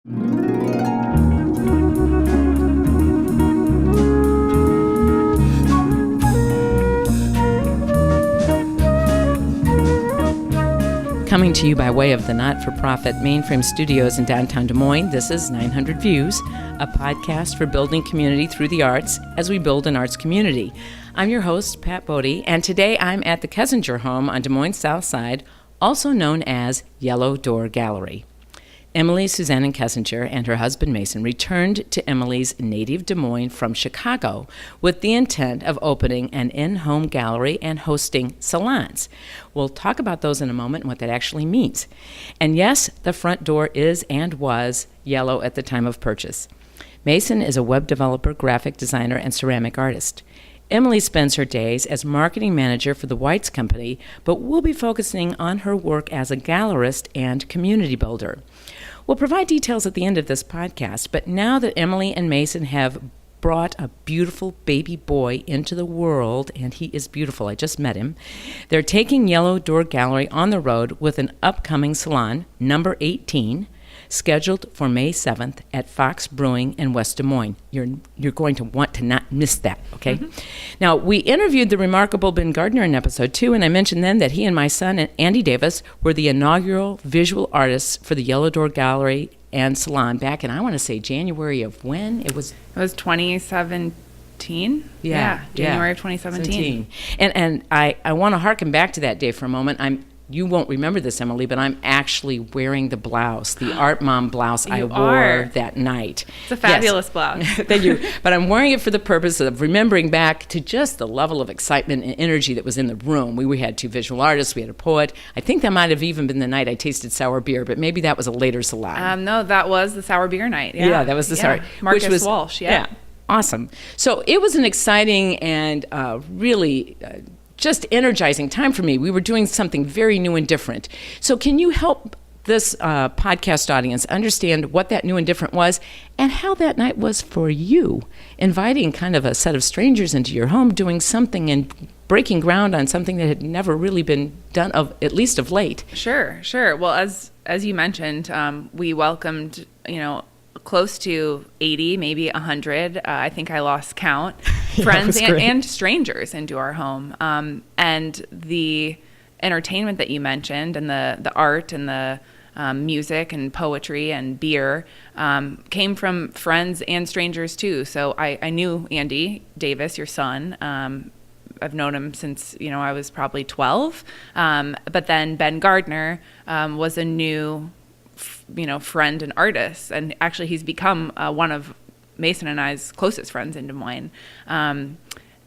Coming to you by way of the not-for-profit Mainframe Studios in downtown Des Moines, this is 900Views, a podcast for building community through the arts as we build an arts community. I'm your host, Pat Bodie, and today I'm at the Kessinger home on Des Moines' South Side, also known as Yellow Door Gallery. Emily Susanin Kessinger and her husband Mason returned to Emily's native Des Moines from Chicago with the intent of opening an in-home gallery and hosting salons. We'll talk about those in a moment and what that actually means. And yes, the front door is and was yellow at the time of purchase. Mason is a web developer, graphic designer, and ceramic artist. Emily spends her days as marketing manager for the Whites Company, but will be focusing on her work as a gallerist and community builder. We'll provide details at the end of this podcast, but now that Emily and Mason have brought a beautiful baby boy into the world, and he is beautiful, I just met him, they're taking Yellow Door Gallery on the road with an upcoming salon, number 18, scheduled for May 7th at Fox Brewing in West Des Moines. You're going to want to not miss that, okay? Mm-hmm. Now, we interviewed the remarkable Ben Gardner in episode 2, and I mentioned then that he and my son, Andy Davis, were the inaugural visual artists for the Yellow Door Gallery and Salon back in, I want to say, January of when? It was 2017. January of 2017. And I want to harken back to that day for a moment. You won't remember this, Emily, but I'm actually wearing the blouse, the Art Mom blouse I wore that night. It's a fabulous blouse. Thank you. But I'm wearing it for the purpose of remembering back to just the level of excitement and energy that was in the room. We had 2 visual artists. We had a poet. I think that might have even been the night I tasted sour beer, but maybe that was a later salon. No, that was the sour beer night. Yeah, that was the sour. Marcus Walsh, Yeah, awesome. So it was an exciting and really... just energizing time for me. We were doing something very new and different. So can you help this podcast audience understand what that new and different was and how that night was for you, inviting kind of a set of strangers into your home, doing something and breaking ground on something that had never really been done, at least of late? Sure. Well, as you mentioned, we welcomed, close to 80, maybe 100. I think I lost count. Friends and strangers into our home. And the entertainment that you mentioned and the art and the music and poetry and beer came from friends and strangers too. So I knew Andy Davis, your son. I've known him since, I was probably 12. But then Ben Gardner was a new friend and artist. And actually he's become one of Mason and I's closest friends in Des Moines.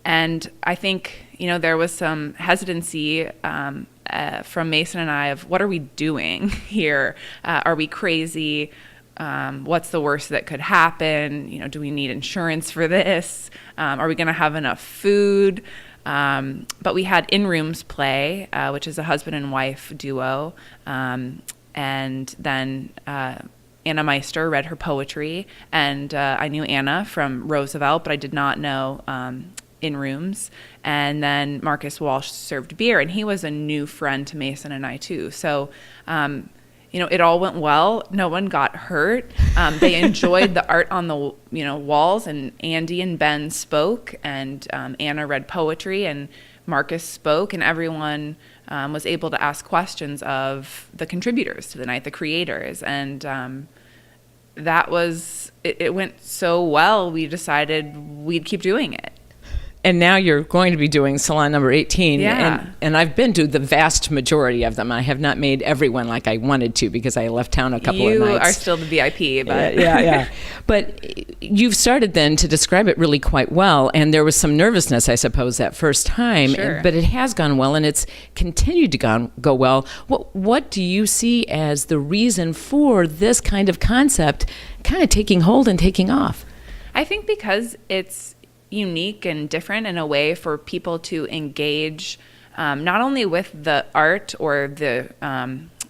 And I think, there was some hesitancy from Mason and I of what are we doing here? Are we crazy? What's the worst that could happen? Do we need insurance for this? Are we going to have enough food? But we had in-rooms play, which is a husband and wife duo. And then Anna Meister read her poetry, and I knew Anna from Roosevelt, but I did not know In Rooms. And then Marcus Walsh served beer, and he was a new friend to Mason and I too. So, it all went well. No one got hurt. They enjoyed the art on the walls, and Andy and Ben spoke, and Anna read poetry, and Marcus spoke, and everyone was able to ask questions of the contributors to the night, the creators. And that was, it went so well, we decided we'd keep doing it. And now you're going to be doing salon number 18. Yeah. And I've been to the vast majority of them. I have not made everyone like I wanted to because I left town a couple of nights. You are still the VIP, but... Yeah. But you've started then to describe it really quite well. And there was some nervousness, I suppose, that first time. Sure. But it has gone well, and it's continued to go well. What do you see as the reason for this kind of concept kind of taking hold and taking off? I think because it's unique and different in a way for people to engage not only with the art or the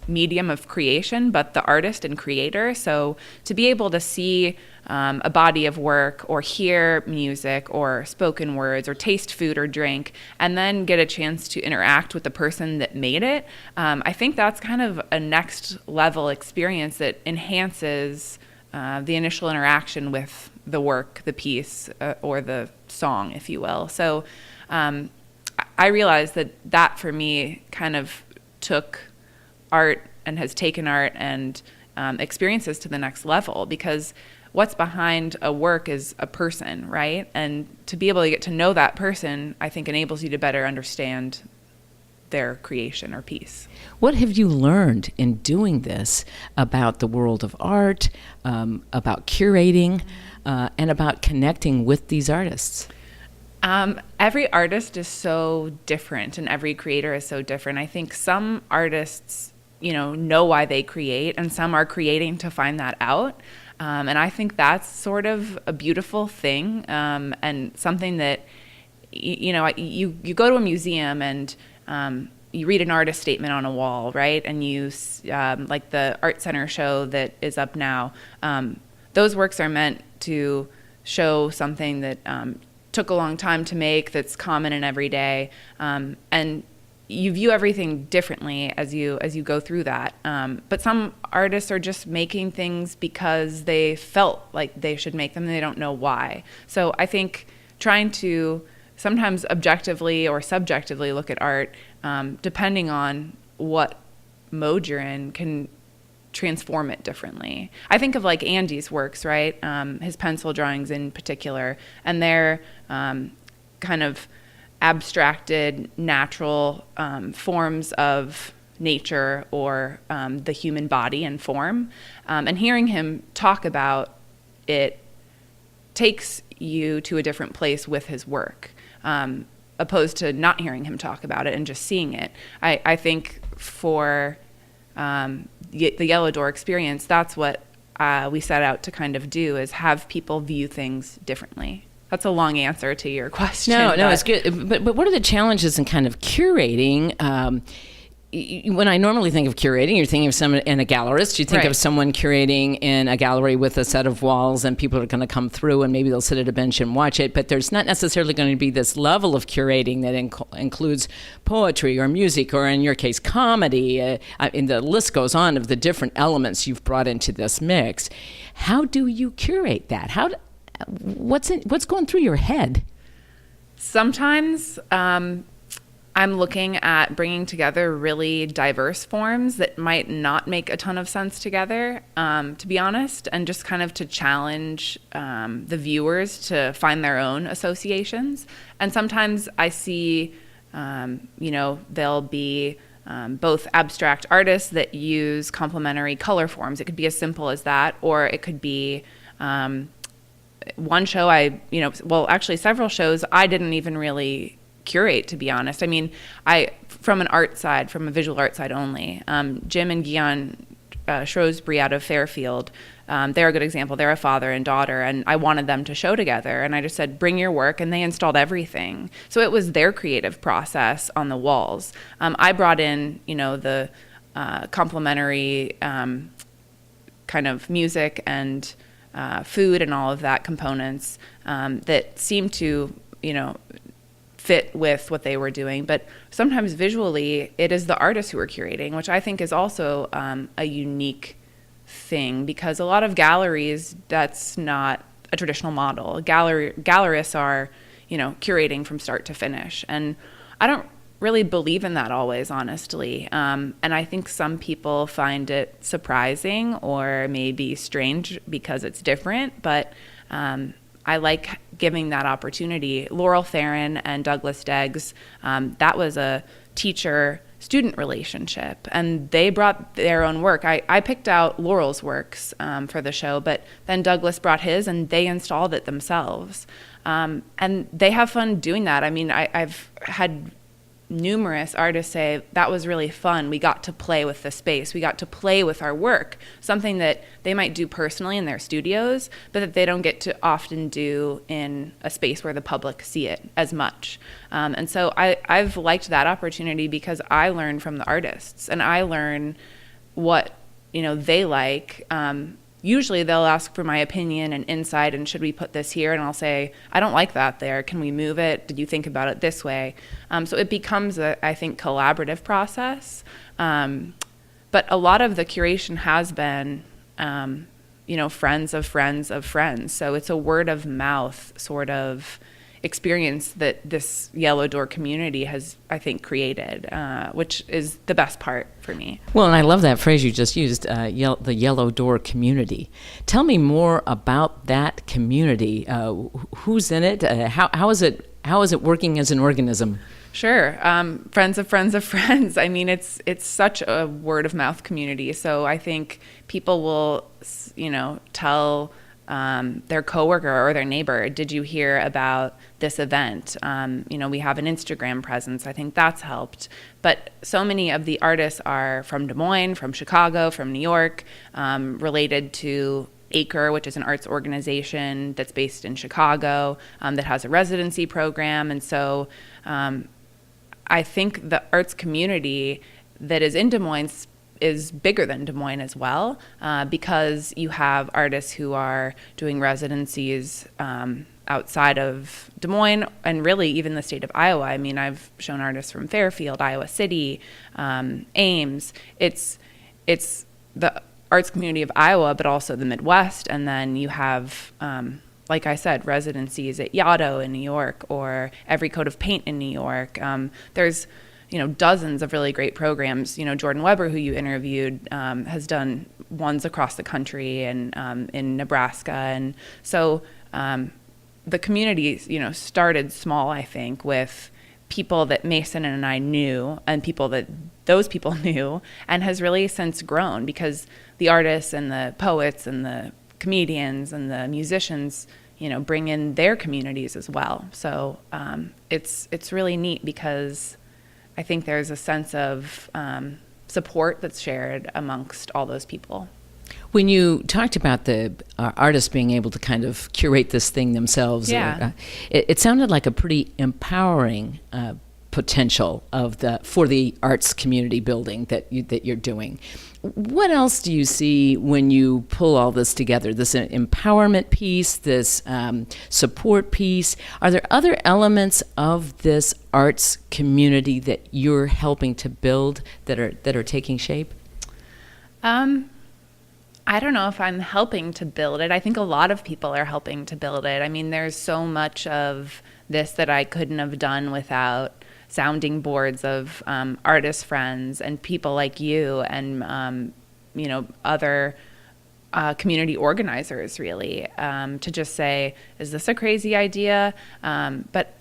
medium of creation, but the artist and creator. So to be able to see a body of work or hear music or spoken words or taste food or drink and then get a chance to interact with the person that made it, I think that's kind of a next level experience that enhances the initial interaction with the work, the piece, or the song, if you will. So I realized that for me kind of took art and has taken art and experiences to the next level, because what's behind a work is a person, right? And to be able to get to know that person, I think enables you to better understand their creation or piece. What have you learned in doing this about the world of art, about curating, and about connecting with these artists? Every artist is so different, and every creator is so different. I think some artists, know why they create, and some are creating to find that out. And I think that's sort of a beautiful thing, and something that, you go to a museum and you read an artist statement on a wall, right? And you, like the Art Center show that is up now, those works are meant to show something that took a long time to make, that's common and everyday, and you view everything differently as you go through that. But some artists are just making things because they felt like they should make them and they don't know why. So I think trying to sometimes objectively or subjectively look at art, depending on what mode you're in, can transform it differently. I think of like Andy's works, right? His pencil drawings in particular, and they're kind of abstracted, natural forms of nature or the human body and form. And hearing him talk about it takes you to a different place with his work, opposed to not hearing him talk about it and just seeing it. I think for the Yellow Door experience, that's what we set out to kind of do, is have people view things differently. That's a long answer to your question. No, it's good. But what are the challenges in kind of curating? When I normally think of curating, you're thinking of someone in a gallerist. You think Right. of someone curating in a gallery with a set of walls, and people are going to come through, and maybe they'll sit at a bench and watch it. But there's not necessarily going to be this level of curating that includes poetry or music, or in your case, comedy. And the list goes on of the different elements you've brought into this mix. How do you curate that? What's going through your head? Sometimes I'm looking at bringing together really diverse forms that might not make a ton of sense together, to be honest, and just kind of to challenge the viewers to find their own associations. And sometimes I see, there'll be both abstract artists that use complementary color forms. It could be as simple as that, or it could be one show actually several shows I didn't even really curate, to be honest. I mean, from a visual art side only. Jim and Guion Shrewsbury out of Fairfield, they're a good example. They're a father and daughter, and I wanted them to show together. And I just said, bring your work, and they installed everything. So it was their creative process on the walls. I brought in, the complementary kind of music and food and all of that components that seemed to, fit with what they were doing. But sometimes visually, it is the artists who are curating, which I think is also a unique thing, because a lot of galleries, that's not a traditional model. Gallerists are, curating from start to finish. And I don't really believe in that always, honestly. And I think some people find it surprising or maybe strange because it's different, but I like giving that opportunity. Laurel Theron and Douglas Deggs, that was a teacher-student relationship, and they brought their own work. I picked out Laurel's works for the show, but then Douglas brought his, and they installed it themselves. And they have fun doing that. I mean, I've had numerous artists say, that was really fun. We got to play with the space. We got to play with our work, something that they might do personally in their studios, but that they don't get to often do in a space where the public see it as much. And so I've liked that opportunity, because I learn from the artists, and I learn what they like. Usually they'll ask for my opinion and insight, and should we put this here? And I'll say, I don't like that there. Can we move it? Did you think about it this way? So it becomes I think, collaborative process. But a lot of the curation has been friends of friends of friends. So it's a word of mouth sort of experience that this Yellow Door community has, I think, created, which is the best part for me. Well, and I love that phrase you just used, the Yellow Door community. Tell me more about that community. Who's in it? How is it working as an organism? Sure. Friends of friends of friends. I mean, it's such a word of mouth community. So I think people will, tell their coworker or their neighbor, did you hear about this event? We have an Instagram presence. I think that's helped. But so many of the artists are from Des Moines, from Chicago, from New York, related to Acre, which is an arts organization that's based in Chicago, that has a residency program. And so I think the arts community that is in Des Moines is bigger than Des Moines as well, because you have artists who are doing residencies outside of Des Moines and really even the state of Iowa. I mean, I've shown artists from Fairfield, Iowa City, Ames. It's the arts community of Iowa, but also the Midwest. And then you have, like I said, residencies at Yaddo in New York or Every Coat of Paint in New York. There's dozens of really great programs. Jordan Weber, who you interviewed, has done ones across the country and in Nebraska. And so the community, started small, I think, with people that Mason and I knew and people that those people knew, and has really since grown because the artists and the poets and the comedians and the musicians, bring in their communities as well. So it's really neat because I think there's a sense of support that's shared amongst all those people. When you talked about the artists being able to kind of curate this thing themselves, it sounded like a pretty empowering potential for the arts community building that you're doing. What else do you see when you pull all this together? This empowerment piece, this support piece. Are there other elements of this arts community that you're helping to build that are taking shape? I don't know if I'm helping to build it. I think a lot of people are helping to build it. I mean, there's so much of this that I couldn't have done without sounding boards of artist friends and people like you and other community organizers, really, to just say, is this a crazy idea? But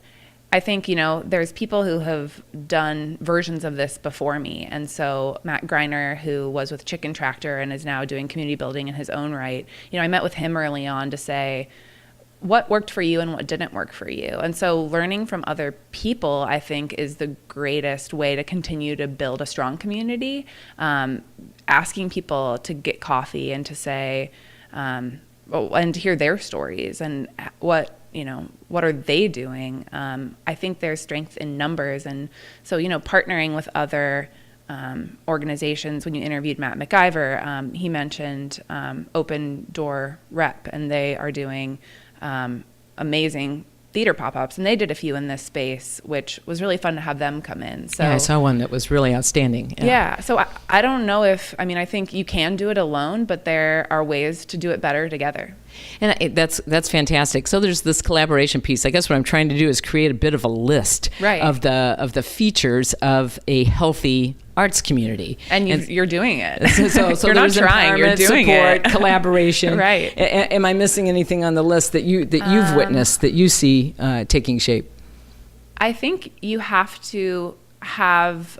I think, there's people who have done versions of this before me. And so Matt Greiner, who was with Chicken Tractor and is now doing community building in his own right, I met with him early on to say, what worked for you and what didn't work for you. And so learning from other people, I think, is the greatest way to continue to build a strong community. Asking people to get coffee and to say, and to hear their stories and what are they doing? I think there's strength in numbers. And so, partnering with other organizations. When you interviewed Matt McIver, he mentioned Open Door Rep, and they are doing amazing theater pop-ups, and they did a few in this space, which was really fun to have them come in. So I saw one that was really outstanding. Yeah. So I don't know I think you can do it alone, but there are ways to do it better together. And that's fantastic. So there's this collaboration piece. I guess what I'm trying to do is create a bit of a list of the features of a healthy arts community. And you're doing it. So you're not trying, you're doing support, it. Collaboration. Right. Am I missing anything on the list that you've witnessed, that you see taking shape? I think you have to have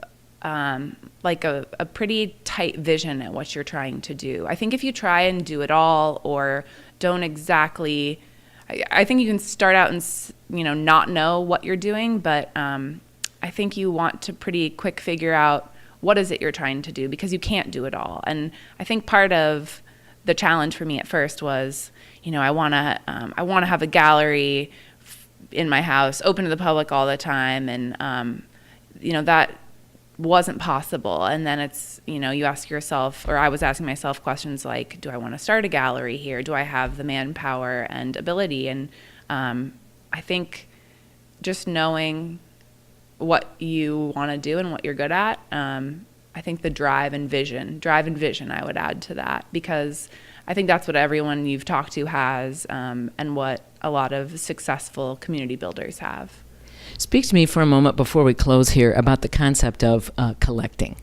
like a pretty tight vision at what you're trying to do. I think if you try and do it all or don't exactly, I think you can start out and not know what you're doing, but I think you want to pretty quick figure out what is it you're trying to do, because you can't do it all. And I think part of the challenge for me at first was, I want to have a gallery in my house open to the public all the time, and that wasn't possible. And then it's, you ask yourself, or I was asking myself questions like, do I want to start a gallery here? Do I have the manpower and ability? And I think just knowing what you want to do and what you're good at, I think the drive and vision I would add to that, because I think that's what everyone you've talked to has, and what a lot of successful community builders have. Speak to me for a moment before we close here about the concept of collecting.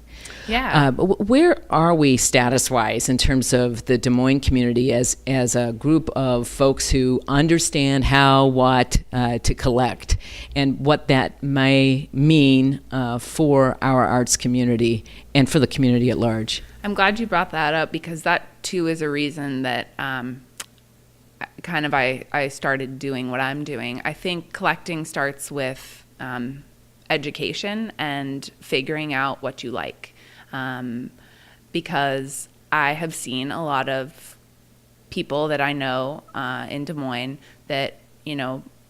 Yeah. Where are we status-wise in terms of the Des Moines community as a group of folks who understand how, what to collect, and what that may mean for our arts community and for the community at large? I'm glad you brought that up, because that too is a reason that I started doing what I'm doing. I think collecting starts with education and figuring out what you like. Because I have seen a lot of people that I know in Des Moines that,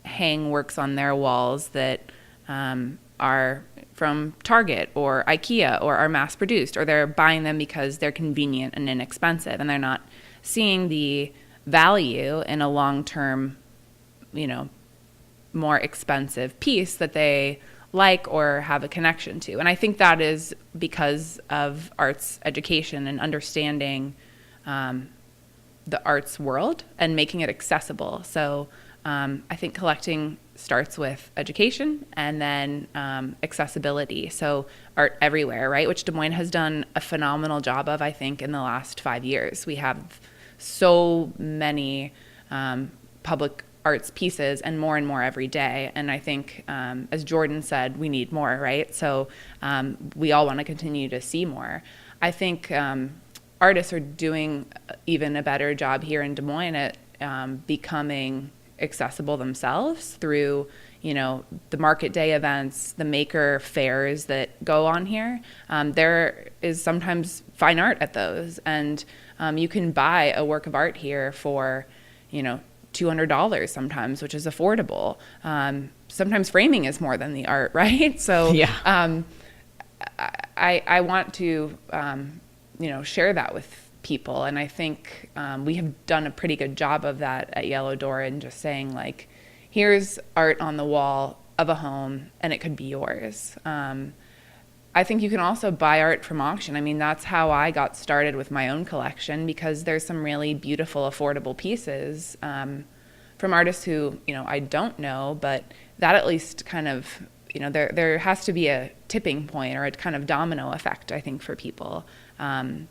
hang works on their walls that are from Target or IKEA or are mass produced, or they're buying them because they're convenient and inexpensive, and they're not seeing the value in a long-term, more expensive piece that they like or have a connection to. And I think that is because of arts education and understanding the arts world and making it accessible. So I think collecting starts with education and then accessibility. So art everywhere, right? Which Des Moines has done a phenomenal job of, I think, in the last 5 years. We have so many public arts pieces and more every day. And I think, as Jordan said, we need more, right? So we all want to continue to see more. I think artists are doing even a better job here in Des Moines at becoming accessible themselves through, the market day events, the maker fairs that go on here. There is sometimes fine art at those, and you can buy a work of art here for, $200 sometimes, which is affordable. Sometimes framing is more than the art, right? So yeah. I want to, share that with people. And I think we have done a pretty good job of that at Yellow Door, and just saying, like, here's art on the wall of a home and it could be yours. I think you can also buy art from auction. I mean, that's how I got started with my own collection, because there's some really beautiful, affordable pieces from artists who, I don't know, but that at least kind of, there has to be a tipping point or a kind of domino effect, I think, for people. And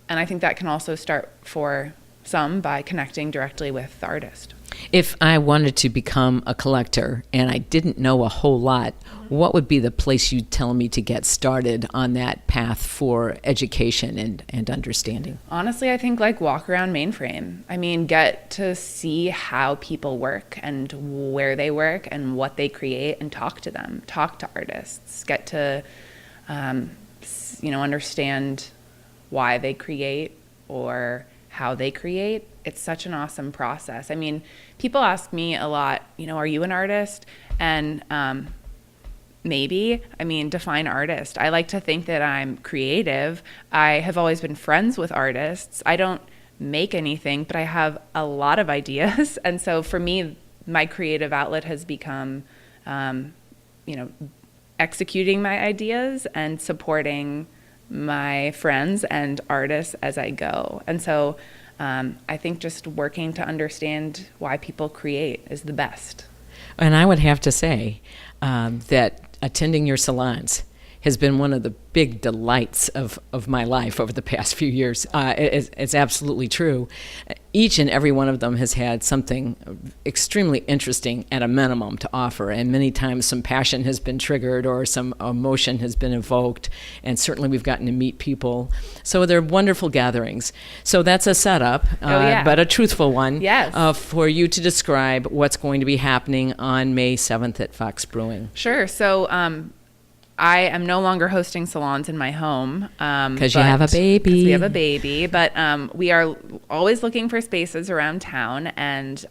I think that can also start for some by connecting directly with the artist. If I wanted to become a collector and I didn't know a whole lot, what would be the place you'd tell me to get started on that path for education and understanding? Honestly, I think walk around Mainframe. I mean, get to see how people work and where they work and what they create, and talk to them, talk to artists, get to, understand why they create or how they create. It's such an awesome process. I mean, people ask me a lot, are you an artist? And maybe, define artist. I like to think that I'm creative. I have always been friends with artists. I don't make anything, but I have a lot of ideas. And so for me, my creative outlet has become, executing my ideas and supporting my friends and artists as I go. And so I think just working to understand why people create is the best. And I would have to say that attending your salons has been one of the big delights of my life over the past few years. It's absolutely true. Each and every one of them has had something extremely interesting at a minimum to offer, and many times some passion has been triggered or some emotion has been evoked, and certainly we've gotten to meet people. So they're wonderful gatherings. So that's a setup, but a truthful one, yes. For you to describe what's going to be happening on May 7th at Fox Brewing. Sure. So I am no longer hosting salons in my home. Because you have a baby. We have a baby. But we are always looking for spaces around town. And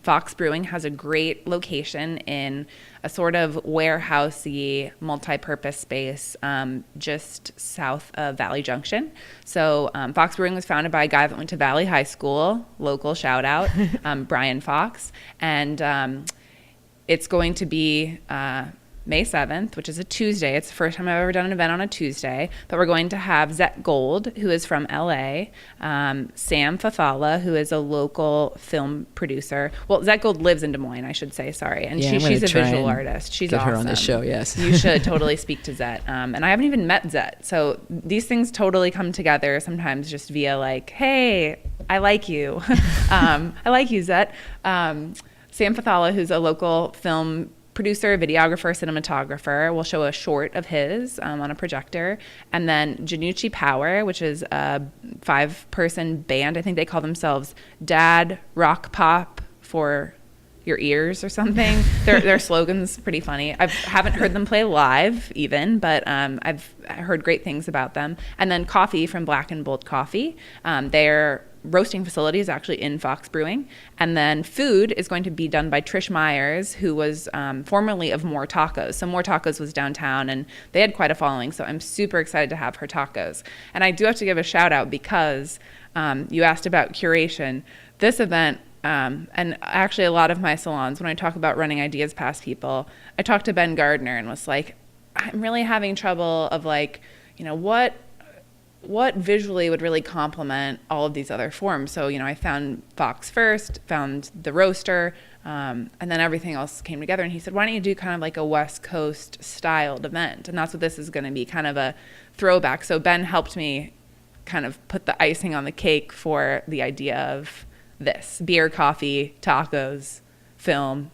Fox Brewing has a great location in a sort of warehousey, multi-purpose space just south of Valley Junction. So Fox Brewing was founded by a guy that went to Valley High School, local shout out, Brian Fox. And it's going to be May 7th, which is a Tuesday. It's the first time I've ever done an event on a Tuesday. But we're going to have Zet Gold, who is from LA, Sam Fathala, who is a local film producer. Well, Zet Gold lives in Des Moines, I should say, sorry. And she's a visual artist. She's get awesome. Her on the show, yes. You should totally speak to Zet. And I haven't even met Zet. So these things totally come together sometimes just via like, hey, I like you. I like you, Zet. Sam Fathala, who's a local film producer, videographer, cinematographer, will show a short of his on a projector. And then Janucci Power, which is a 5-person band. I think they call themselves Dad Rock Pop for Your Ears or something. Their slogan's pretty funny. I haven't heard them play live even, but I've heard great things about them. And then Coffee from Black and Bold Coffee. Their roasting facility is actually in Fox Brewing. And then food is going to be done by Trish Myers, who was formerly of More Tacos. So More Tacos was downtown, and they had quite a following. So I'm super excited to have her tacos. And I do have to give a shout out because you asked about curation. This event, and actually a lot of my salons, when I talk about running ideas past people, I talked to Ben Gardner and was like, I'm really having trouble of like, what visually would really complement all of these other forms. So, I found Fox first, found the roaster, and then everything else came together. And he said, why don't you do kind of like a West Coast styled event? And that's what this is going to be, kind of a throwback. So Ben helped me kind of put the icing on the cake for the idea of this: beer, coffee, tacos, film,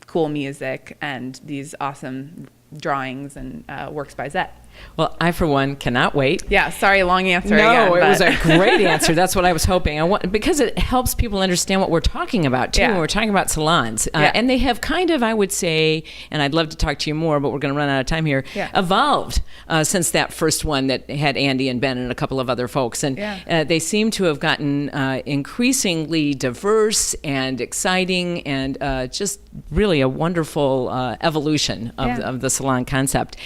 cool music, and these awesome drawings and works by Zet. Well, I, for one, cannot wait. Yeah, sorry, long answer again. No, it was a great answer. That's what I was hoping. Because it helps people understand what we're talking about, too, when we're talking about salons. And they have kind of, I would say, and I'd love to talk to you more, but we're going to run out of time here, evolved since that first one that had Andy and Ben and a couple of other folks. And they seem to have gotten increasingly diverse and exciting and just really a wonderful evolution of the salon concept.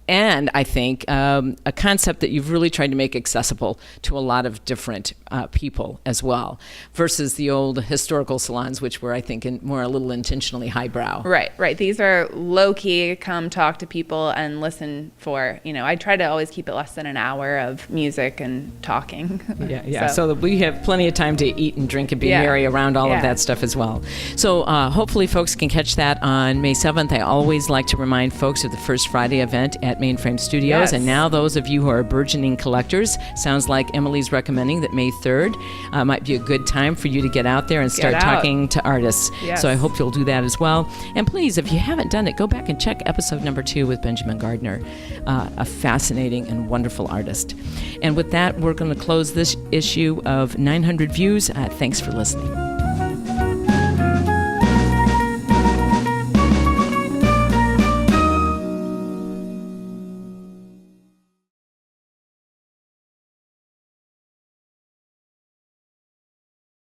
And I think a concept that you've really tried to make accessible to a lot of different people as well, versus the old historical salons, which were, I think, more a little intentionally highbrow. Right. These are low-key, come talk to people and listen for, I try to always keep it less than an hour of music and talking. Yeah. So that we have plenty of time to eat and drink and be merry around all of that stuff as well. So hopefully folks can catch that on May 7th. I always like to remind folks of the First Friday event at Mainframe Studios. Yes. And now those of you who are burgeoning collectors, sounds like Emily's recommending that May 3rd might be a good time for you to get out there and start talking to artists. Yes. So I hope you'll do that as well. And please, if you haven't done it, go back and check episode number 2 with Benjamin Gardner, a fascinating and wonderful artist. And with that, we're going to close this issue of 900 Views. Thanks for listening.